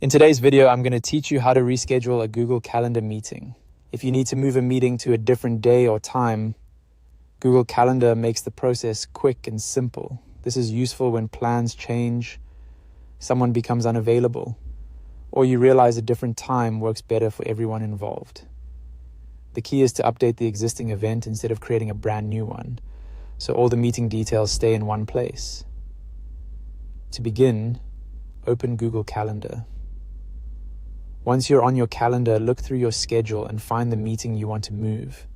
In today's video, I'm going to teach you how to reschedule a Google Calendar meeting. If you need to move a meeting to a different day or time, Google Calendar makes the process quick and simple. This is useful when plans change, someone becomes unavailable, or you realize a different time works better for everyone involved. The key is to update the existing event instead of creating a brand new one, so all the meeting details stay in one place. To begin, open Google Calendar. Once you're on your calendar, look through your schedule and find the meeting you want to move.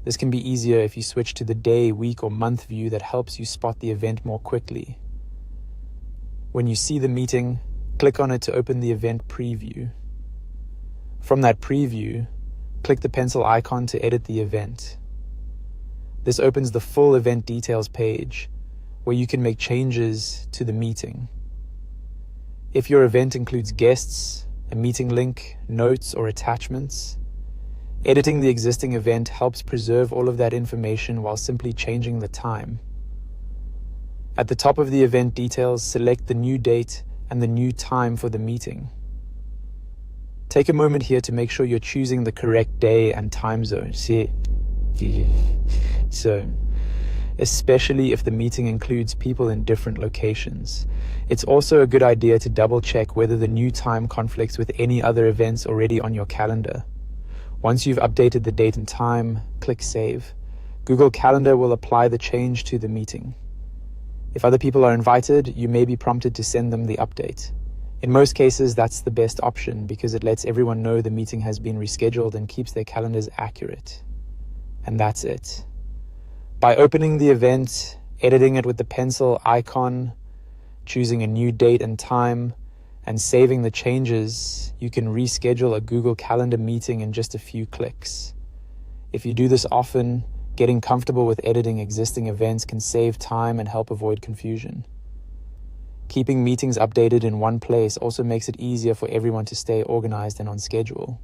This can be easier if you switch to the day, week, or month view that helps you spot the event more quickly. When you see the meeting, click on it to open the event preview. From that preview, click the pencil icon to edit the event. This opens the full event details page, where you can make changes to the meeting. If your event includes guests, a meeting link, notes, or attachments, editing the existing event helps preserve all of that information while simply changing the time. At the top of the event details, select the new date and the new time for the meeting. Take a moment here to make sure you're choosing the correct day and time zone. Especially if the meeting includes people in different locations. It's also a good idea to double check whether the new time conflicts with any other events already on your calendar. Once you've updated the date and time, click Save. Google Calendar will apply the change to the meeting. If other people are invited, you may be prompted to send them the update. In most cases, that's the best option because it lets everyone know the meeting has been rescheduled and keeps their calendars accurate. And that's it. By opening the event, editing it with the pencil icon, choosing a new date and time, and saving the changes, you can reschedule a Google Calendar meeting in just a few clicks. If you do this often, getting comfortable with editing existing events can save time and help avoid confusion. Keeping meetings updated in one place also makes it easier for everyone to stay organized and on schedule.